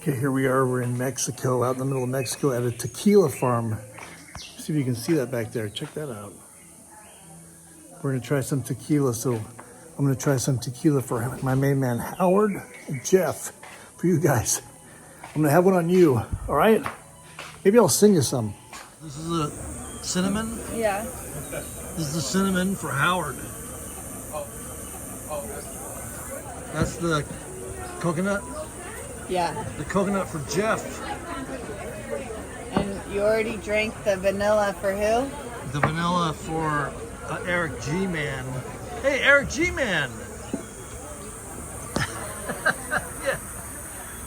Okay, here we are. We're in Mexico, out in the middle of Mexico at a tequila farm. See if you can see that back there. Check that out. We're gonna try some tequila. So I'm gonna try some tequila for my main man, Howard and Jeff, for you guys. I'm gonna have one on you, all right? Maybe I'll sing you some. This is a cinnamon? Yeah. This is the cinnamon for Howard. That's the coconut? Yeah. The coconut for Jeff. And you already drank the vanilla for who? The vanilla for Eric G. Man. Hey, Eric G. Man! Yeah.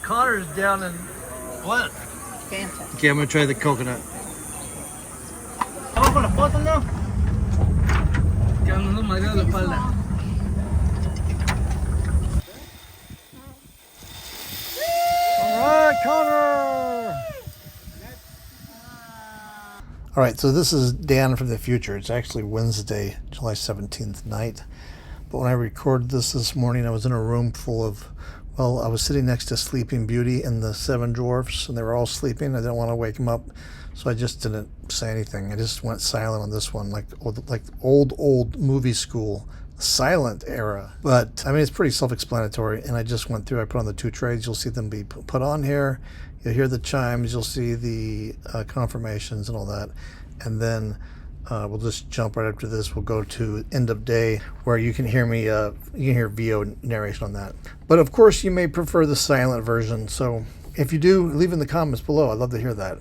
Connor's down in what? Fanta. Okay, I'm gonna try the coconut. ¿Vamos con las fotos now? Que ando mareado de espalda. Alright, Connor! All right, so this is Dan from the future. It's actually Wednesday, July 17th night. But when I recorded this morning, I was in a room full of, well, I was sitting next to Sleeping Beauty and the Seven Dwarfs, and they were all sleeping. I didn't want to wake them up, so I just didn't say anything. I just went silent on this one, like old movie school, silent era. But, I mean, it's pretty self-explanatory, and I just went through, I put on the two trades. You'll see them be put on here. You'll hear the chimes, you'll see the confirmations and all that. And then we'll just jump right after this. We'll go to end of day where you can hear me, you can hear VO narration on that. But of course you may prefer the silent version. So if you do, leave in the comments below. I'd love to hear that.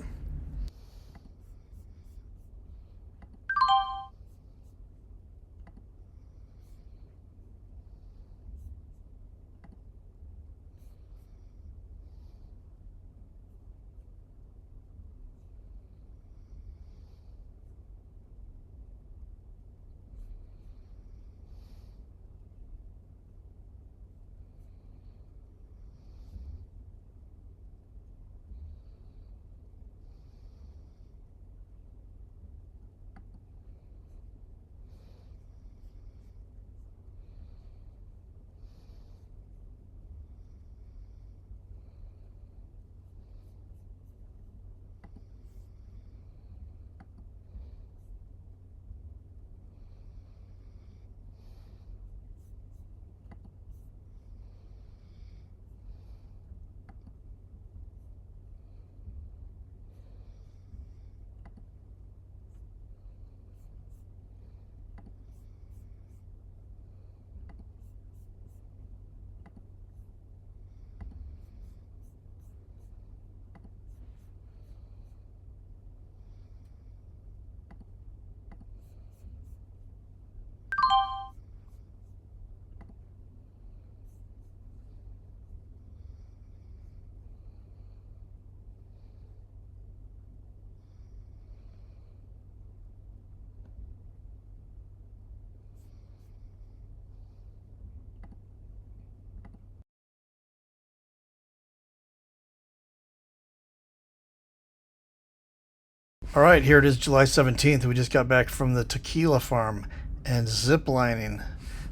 All right, here it is, July 17th. We just got back from the tequila farm and zip lining.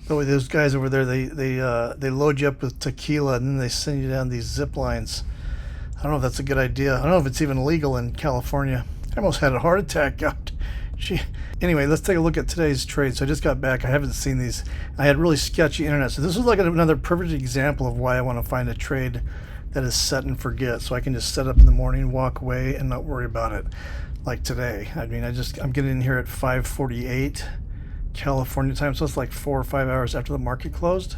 Oh, those guys over there, they load you up with tequila and then they send you down these zip lines. I don't know if that's a good idea. I don't know if it's even legal in California. I almost had a heart attack. God. Anyway, let's take a look at today's trade. So I just got back. I haven't seen these. I had really sketchy internet. So this is like another perfect example of why I want to find a trade that is set and forget. So I can just set up in the morning, walk away, and not worry about it. Like today. I mean, I'm getting in here at 5:48 California time. So it's like 4 or 5 hours after the market closed.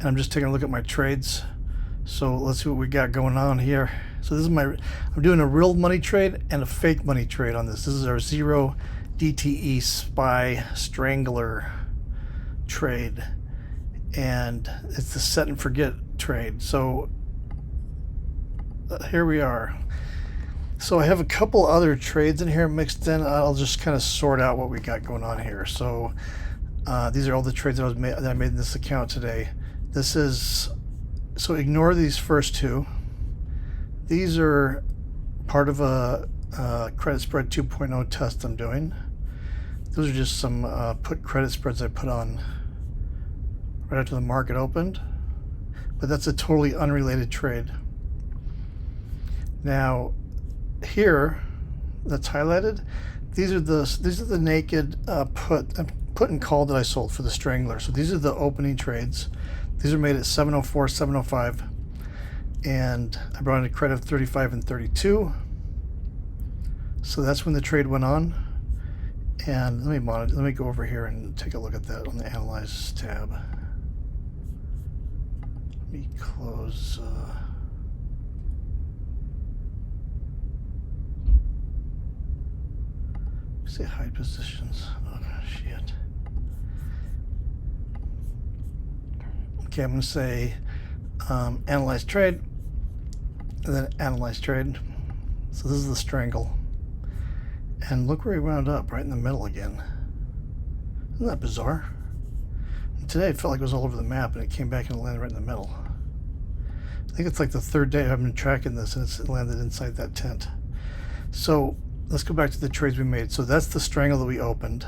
And I'm just taking a look at my trades. So let's see what we got going on here. So this is I'm doing a real money trade and a fake money trade on this. This is our 0 DTE SPY Strangler trade. And it's the set and forget trade. So here we are. So I have a couple other trades in here mixed in. I'll just kind of sort out what we got going on here. So these are all the trades that I made in this account today. This is, so ignore these first two. These are part of a credit spread 2.0 test I'm doing. Those are just some put credit spreads I put on right after the market opened. But that's a totally unrelated trade. Now, here, that's highlighted. These are the naked put and call that I sold for the Strangler. So these are the opening trades. These are made at 704, 705, and I brought in a credit of 35 and 32. So that's when the trade went on. And let me go over here and take a look at that on the Analyze tab. Let me close. Say hide positions. Oh shit. Okay, I'm going to say Analyze trade, and then Analyze trade. So this is the Strangle. And look where he wound up, right in the middle again. Isn't that bizarre? And today it felt like it was all over the map, and it came back and landed right in the middle. I think it's like the third day I've been tracking this, and it's landed inside that tent. So let's go back to the trades we made. So that's the Strangle that we opened.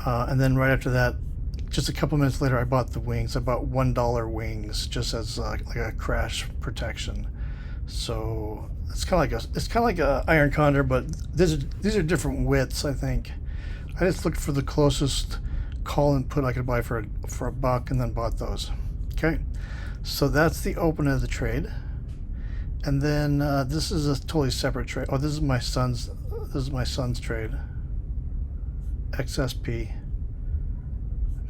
And then right after that, just a couple minutes later, I bought the wings. I bought $1 wings just as like a crash protection. So it's kind of like a Iron Condor, but these are different widths. I think I just looked for the closest call and put I could buy for a buck, and then bought those. Okay, so that's the open of the trade. And then this is a totally separate trade. Oh, this is my son's trade. XSP.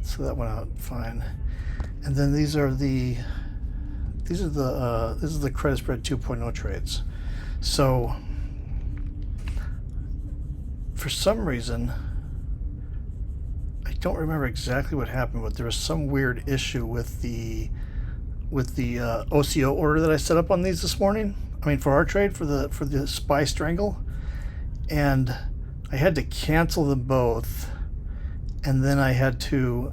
So that went out fine. And then this is the credit spread 2.0 trades. So for some reason, I don't remember exactly what happened, but there was some weird issue with the OCO order that I set up on these this morning. I mean, for our trade, for the SPY Strangle, and I had to cancel them both, and then I had to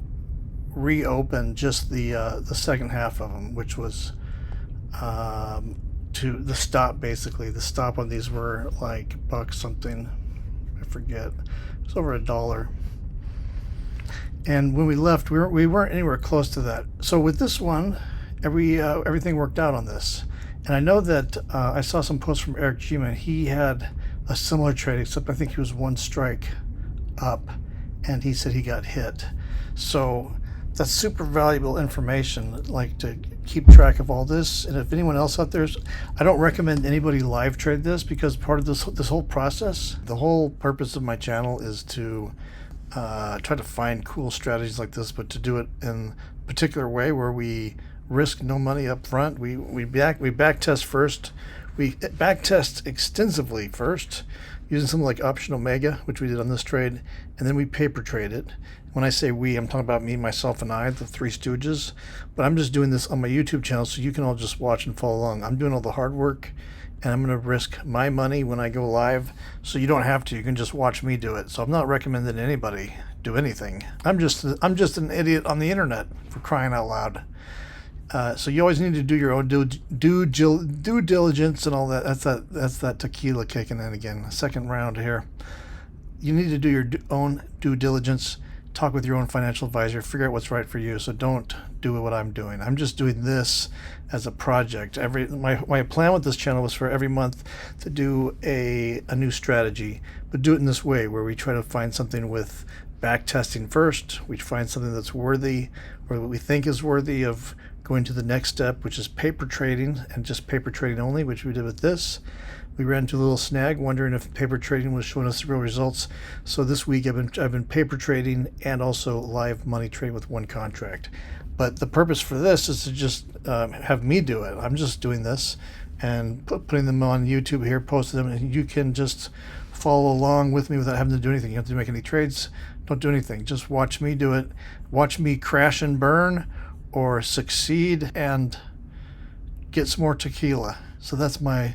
reopen just the second half of them, which was to the stop. Basically, the stop on these were like buck something. I forget. It was over $1. And when we left, we weren't anywhere close to that. So with this one, everything worked out on this. And I know that I saw some posts from Eric G-Man. He had a similar trade, except I think he was one strike up, and he said he got hit. So that's super valuable information, like to keep track of all this. And if anyone else out there, I don't recommend anybody live trade this, because part of this whole process, the whole purpose of my channel is to try to find cool strategies like this, but to do it in a particular way where we risk no money up front. We back test first. We back test extensively first, using something like Option Omega, which we did on this trade, and then we paper trade it. When I say we, I'm talking about me, myself, and I, the three stooges. But I'm just doing this on my YouTube channel, so you can all just watch and follow along. I'm doing all the hard work, and I'm going to risk my money when I go live, so you don't have to. You can just watch me do it. So I'm not recommending anybody do anything. I'm just an idiot on the internet, for crying out loud. So you always need to do your own due diligence and all that. That's that tequila kicking in again. Second round here. You need to do your own due diligence. Talk with your own financial advisor. Figure out what's right for you. So don't do what I'm doing. I'm just doing this as a project. My plan with this channel was for every month to do a new strategy, but do it in this way where we try to find something with back testing first. We find something that's worthy, or what we think is worthy of going to the next step, which is paper trading, and just paper trading only, which we did with this. We ran into a little snag, wondering if paper trading was showing us the real results. So this week I've been paper trading and also live money trading with one contract. But the purpose for this is to just have me do it. I'm just doing this and putting them on YouTube here, posting them, and you can just follow along with me without having to do anything. You don't have to make any trades. Don't do anything. Just watch me do it. Watch me crash and burn, or succeed and get some more tequila. So that's my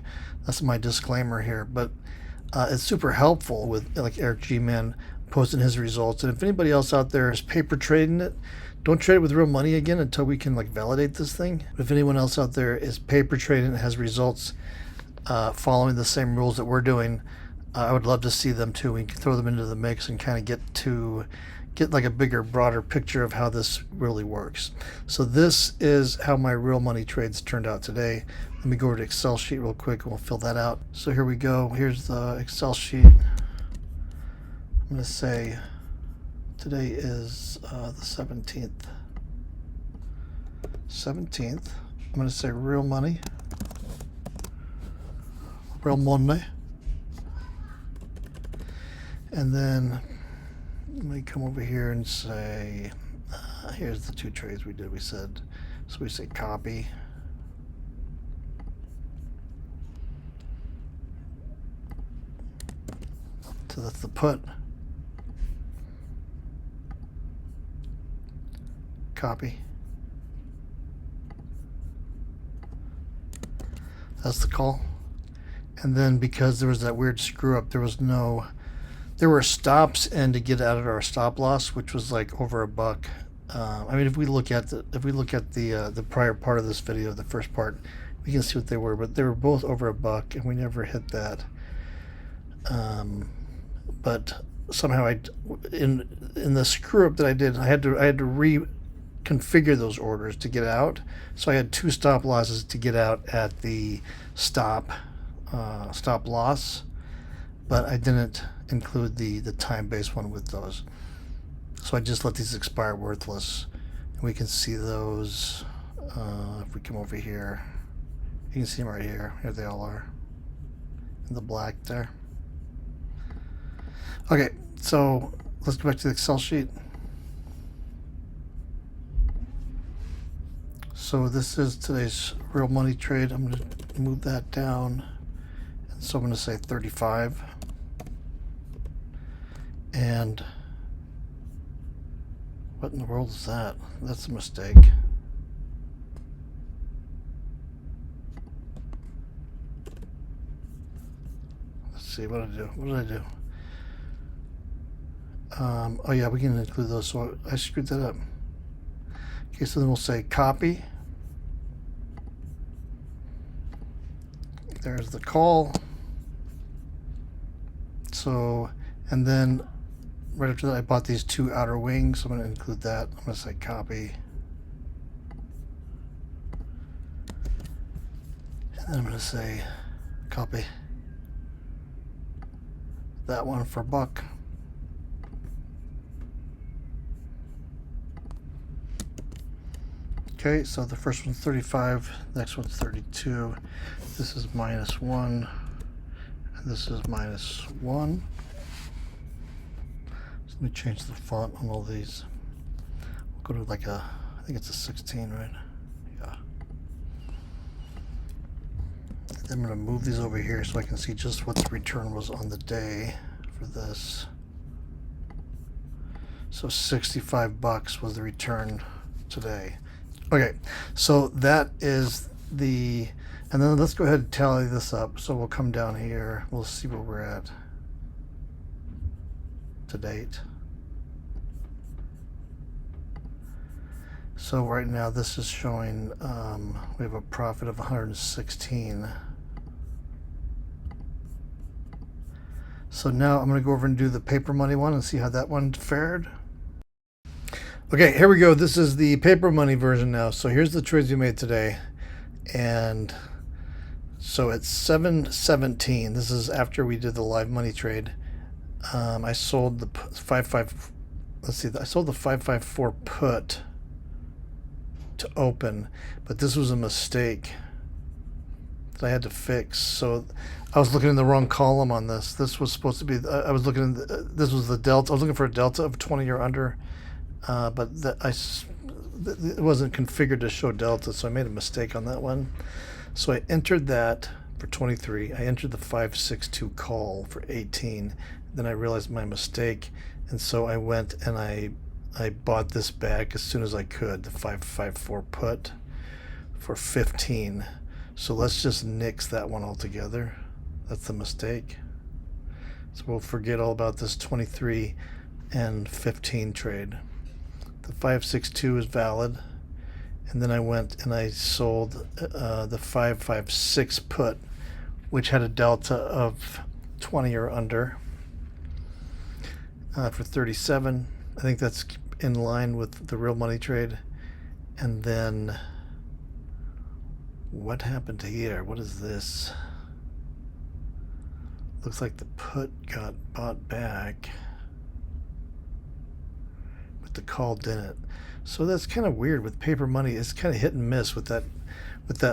disclaimer here. But it's super helpful with like Eric G-Man posting his results. And if anybody else out there is paper trading it, don't trade it with real money again until we can like validate this thing. But if anyone else out there is paper trading and has results following the same rules that we're doing, I would love to see them too. We can throw them into the mix and kind of get like a bigger, broader picture of how this really works. So this is how my real money trades turned out today. Let me go over to Excel sheet real quick and we'll fill that out. So here we go. Here's the Excel sheet. I'm going to say today is the 17th. 17th. I'm going to say real money. Real money. And then let me come over here and say, here's the two trades we did. We said, so we say copy. So that's the put. Copy. That's the call. And then because there was that weird screw up, there were stops and to get out of our stop loss, which was like over $1. I mean, if we look at the prior part of this video, the first part, we can see what they were, but they were both over $1 and we never hit that. But somehow in the screw up that I did, I had to reconfigure those orders to get out. So I had 2 stop losses to get out at the stop loss, but I didn't include the time-based one with those. So I just let these expire worthless. And we can see those if we come over here. You can see them right here. Here they all are in the black there. Okay, so let's go back to the Excel sheet. So this is today's real money trade. I'm going to move that down. And so I'm going to say 35. And what in the world is that? That's a mistake. Let's see, what did I do? What did I do? Oh yeah, we can include those. So I screwed that up. Okay, so then we'll say copy. There's the call. So, and then right after that, I bought these 2 outer wings. So I'm going to include that. I'm going to say copy. And then I'm going to say copy that one for $1. Okay, so the first one's 35, next one's 32. This is -1, and this is -1. So let me change the font on all these. We'll go to like I think it's a 16, right? Yeah. I'm going to move these over here so I can see just what the return was on the day for this. So $65 was the return today. Okay, so that is the, and then let's go ahead and tally this up. So we'll come down here, we'll see where we're at to date. So right now this is showing we have a profit of 116. So now I'm going to go over and do the paper money one and see how that one fared. Okay, here we go. This is the paper money version now. So here's the trades we made today. And so it's 7:17. This is after we did the live money trade. I sold the 5.5. Let's see. I sold the 5.54 put to open, but this was a mistake that I had to fix. So I was looking in the wrong column on this. This was supposed to be. I was looking in. This was the delta. I was looking for a delta of 20 or under. But it wasn't configured to show delta, so I made a mistake on that one. So I entered that for 23. I entered the 562 call for 18. Then I realized my mistake, and so I went and I bought this back as soon as I could, the 554 put for 15. So let's just nix that one altogether. That's the mistake. So we'll forget all about this 23 and 15 trade. The 562 is valid, and then I went and I sold the 556 put, which had a delta of 20 or under for 37. I think that's in line with the real money trade. And then What happened here? What is this? Looks like the put got bought back, but the call didn't. So that's kind of weird with paper money. It's kind of hit and miss with that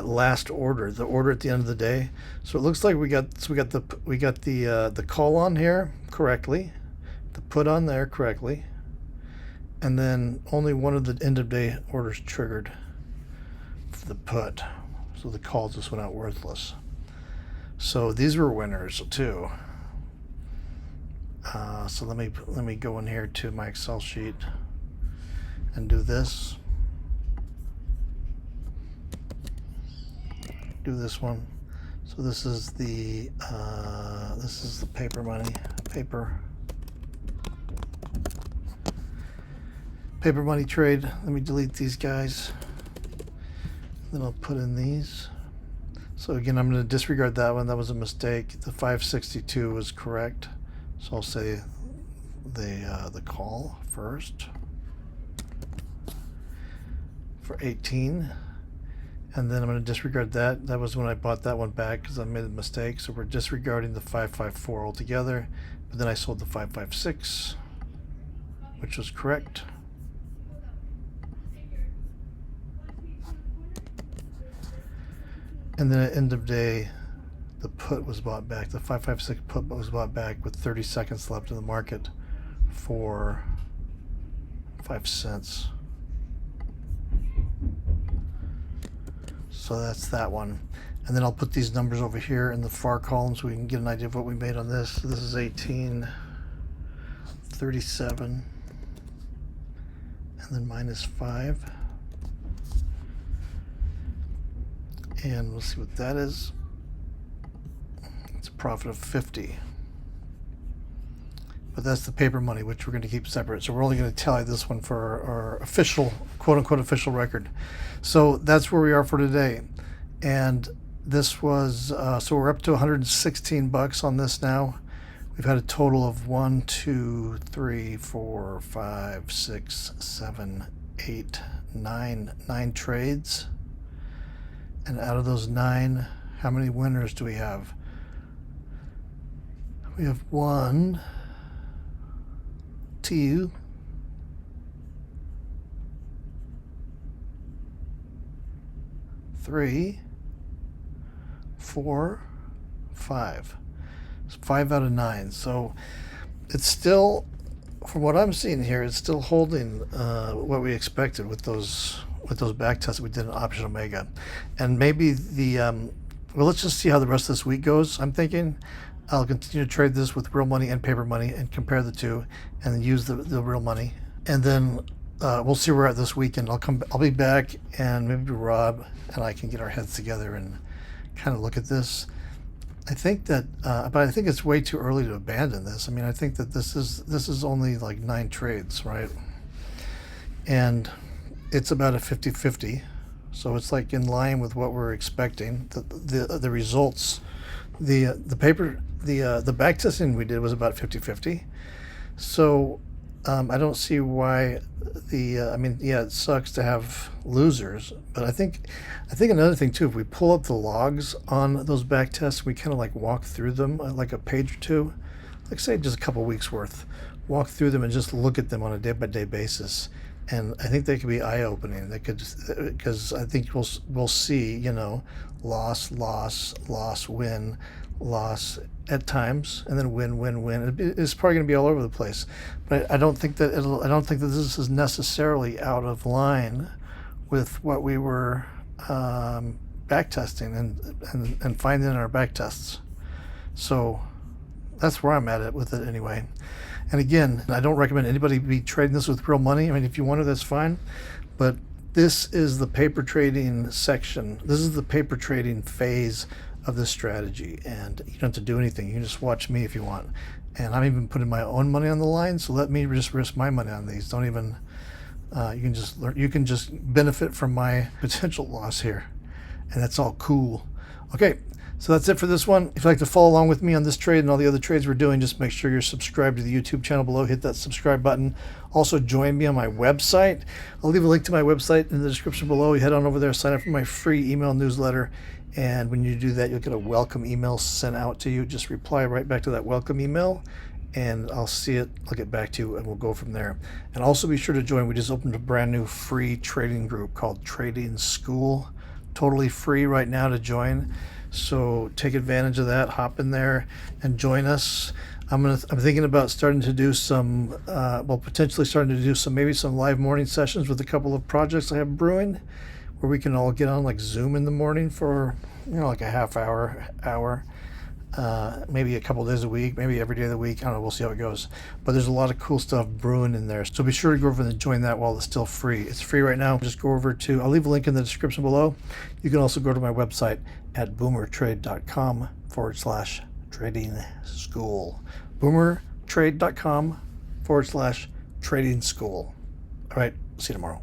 last order, the order at the end of the day. So it looks like we got the call on here correctly, the put on there correctly, and then only one of the end of day orders triggered for the put. So the call just went out worthless. So these were winners too. So let me go in here to my Excel sheet and do this. Do this one. So this is the paper money, paper money trade. Let me delete these guys. Then I'll put in these. So again, I'm going to disregard that one. That was a mistake. The 562 was correct. So I'll say the call first for 18. And then I'm going to disregard that. That was when I bought that one back because I made a mistake. So we're disregarding the 554 altogether. But then I sold the 556, which was correct. And then at end of day, the put was bought back. The 556 put was bought back with 30 seconds left in the market for 5 cents. So that's that one. And then I'll put these numbers over here in the far column so we can get an idea of what we made on this. So this is 1837 and then minus 5. And we'll see what that is. It's a profit of 50. But that's the paper money, which we're going to keep separate. So we're only going to tally this one for our official, quote-unquote, official record. So that's where we are for today. And this was, so we're up to 116 bucks on this now. We've had a total of 1, 2, 3, 4, 5, 6, 7, 8, 9 trades. And out of those 9, how many winners do we have? We have 1, 2, 3, 4, 5. It's 5 out of 9. So it's still, from what I'm seeing here, it's still holding what we expected with those back tests we did in Option Omega. And maybe well, let's just see how the rest of this week goes. I'm thinking I'll continue to trade this with real money and paper money and compare the two and then use the real money. And then we'll see where we're at this weekend. I'll be back and maybe Rob and I can get our heads together and kind of look at this. I think that, but I think it's way too early to abandon this. I mean, I think that this is only like 9 trades, right? And it's about a 50-50, so it's like in line with what we're expecting. The results, the back testing we did was about 50-50. So I don't see why I mean, yeah, it sucks to have losers, but I think another thing too, if we pull up the logs on those back tests, we kind of like walk through them like a page or two, like say just a couple weeks worth, walk through them and just look at them on a day-by-day basis. And I think they could be eye-opening. They could, because I think we'll see, you know, loss, win, loss at times, and then win. It's probably going to be all over the place. But I don't think that this is necessarily out of line with what we were back testing and finding in our back tests. So that's where I'm at it with it anyway. And again, I don't recommend anybody be trading this with real money. I mean, if you want to, that's fine. But this is the paper trading section. This is the paper trading phase of this strategy. And you don't have to do anything. You can just watch me if you want. And I'm even putting my own money on the line. So let me just risk my money on these. Don't even, you can just benefit from my potential loss here. And that's all cool. Okay. So that's it for this one. If you'd like to follow along with me on this trade and all the other trades we're doing, just make sure you're subscribed to the YouTube channel below. Hit that subscribe button. Also, join me on my website. I'll leave a link to my website in the description below. You head on over there, sign up for my free email newsletter. And when you do that, you'll get a welcome email sent out to you. Just reply right back to that welcome email, and I'll see it. I'll get back to you, and we'll go from there. And also be sure to join. We just opened a brand new free trading group called Trading School. Totally free right now to join. So take advantage of that. Hop in there and join us. I'm thinking about starting to do some, potentially starting to do maybe some live morning sessions with a couple of projects I have brewing, where we can all get on like Zoom in the morning for, like a half hour, maybe a couple days a week, maybe every day of the week. I don't know. We'll see how it goes. But there's a lot of cool stuff brewing in there. So be sure to go over and join that while it's still free. It's free right now. Just go over to, I'll leave a link in the description below. You can also go to my website at boomertrade.com/trading school. boomertrade.com/trading school. All right. See you tomorrow.